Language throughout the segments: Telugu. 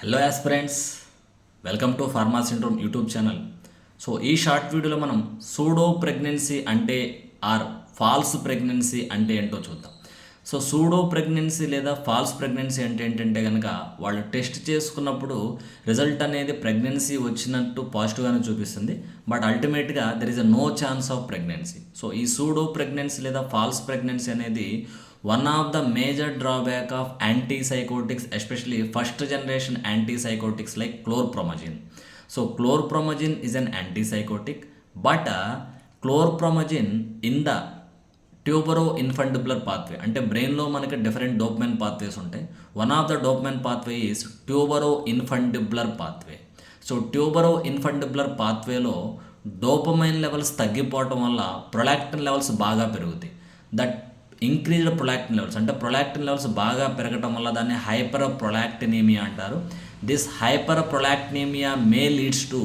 Hello aspirants, welcome to pharma syndrome YouTube channel. So ఈ షార్ట్ వీడియోలో మనం సూడో ప్రెగ్నెన్సీ అంటే ఆర్ ఫాల్స్ ప్రెగ్నెన్సీ అంటే ఏంటో చూద్దాం. సో సూడో ప్రెగ్నెన్సీ లేదా ఫాల్స్ ప్రెగ్నెన్సీ అంటే ఏంటంటే కనుక వాళ్ళు టెస్ట్ చేసుకున్నప్పుడు రిజల్ట్ అనేది ప్రెగ్నెన్సీ వచ్చినట్టు పాజిటివ్గానే చూపిస్తుంది, బట్ అల్టిమేట్గా there is a no chance of pregnancy. So ఈ సూడో ప్రెగ్నెన్సీ లేదా ఫాల్స్ ప్రెగ్నెన్సీ అనేది one of the major drawback of antipsychotics, especially first generation antipsychotics like chlorpromazine. So chlorpromazine is an antipsychotic, but chlorpromazine in the tuberoinfundibular pathway అంటే బ్రెయిన్లో మనకి డిఫరెంట్ డోపమైన్ పాత్వేస్ ఉంటాయి. One of the dopamine pathway is tuberoinfundibular pathway. So tuberoinfundibular పాత్వేలో డోపమైన్ లెవెల్స్ తగ్గిపోవటం వల్ల ప్రొలాక్టిన్ లెవెల్స్ బాగా పెరుగుతాయి. దట్ ఇంక్రీజ్డ్ ప్రొలాక్టిన్ లెవెల్స్ అంటే ప్రొలాక్టిన్ లెవెల్స్ బాగా పెరగటం వల్ల దాన్ని హైపర్ ప్రొలాక్టినేమియా అంటారు. This hyperprolactinaemia may leads to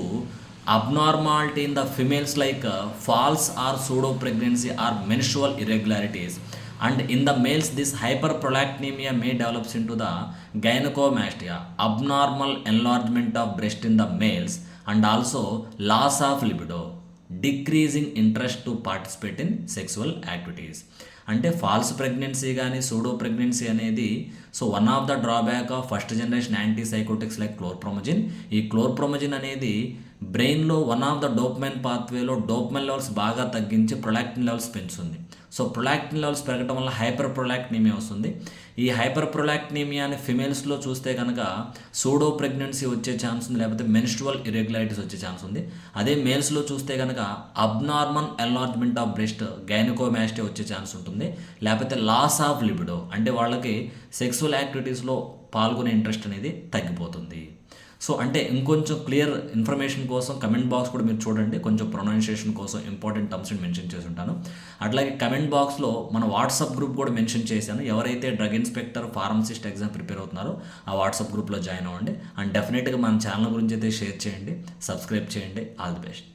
abnormality in the females like false or pseudo pregnancy or menstrual irregularities, and in the males this hyperprolactinemia may develops into the gynecomastia, abnormal enlargement of breast in the males, and also loss of libido, decreasing interest to participate in sexual activities. అంటే ఫాల్స్ ప్రెగ్నెన్సీ కానీ సూడో ప్రెగ్నెన్సీ అనేది so one of the drawback of first generation antipsychotics like chlorpromazine. ఈ క్లోర్ప్రోమజిన్ అనేది బ్రెయిన్లో వన్ ఆఫ్ ద డోపమైన్ పాత్వేలో డోపమైన్ లెవెల్స్ బాగా తగ్గించి ప్రొలాక్టిన్ లెవెల్స్ పెంచుతుంది. సో ప్రొలాక్టిన్ లెవెల్స్ పెరగడం వల్ల హైపర్ ప్రొలాక్టినేమియా వస్తుంది. ఈ హైపర్ ప్రొలాక్టినేమియాని ఫిమేల్స్లో చూస్తే కనుక సూడో ప్రెగ్నెన్సీ వచ్చే ఛాన్స్ ఉంది, లేకపోతే మెన్స్ట్రువల్ ఇర్రెగ్యులారిటీస్ వచ్చే ఛాన్స్ ఉంది. అదే మేల్స్లో చూస్తే కనుక abnormal enlargement of breast, gynaecomastia వచ్చే ఛాన్స్ ఉంటుంది, లేకపోతే లాస్ ఆఫ్ లిబిడో అంటే వాళ్ళకి సెక్సువల్ యాక్టివిటీస్లో పాల్గొనే ఇంట్రెస్ట్ అనేది తగ్గిపోతుంది. సో అంటే ఇంకొంచెం క్లియర్ ఇన్ఫర్మేషన్ కోసం కమెంట్ బాక్స్ కూడా మీరు చూడండి, కొంచెం ప్రొనౌన్సియేషన్ కోసం ఇంపార్టెంట్ టర్మ్స్ మెన్షన్ చేసి ఉంటాను. అట్లాగే కమెంట్ బాక్స్లో మన వాట్సాప్ గ్రూప్ కూడా మెన్షన్ చేశాను. ఎవరైతే drug inspector pharmacist exam prepare అవుతున్నారో ఆ వాట్సాప్ గ్రూప్లో జాయిన్ అవ్వండి. అండ్ డెఫినెట్గా మన ఛానల్ గురించి అయితే షేర్ చేయండి, సబ్స్క్రైబ్ చేయండి. All the best.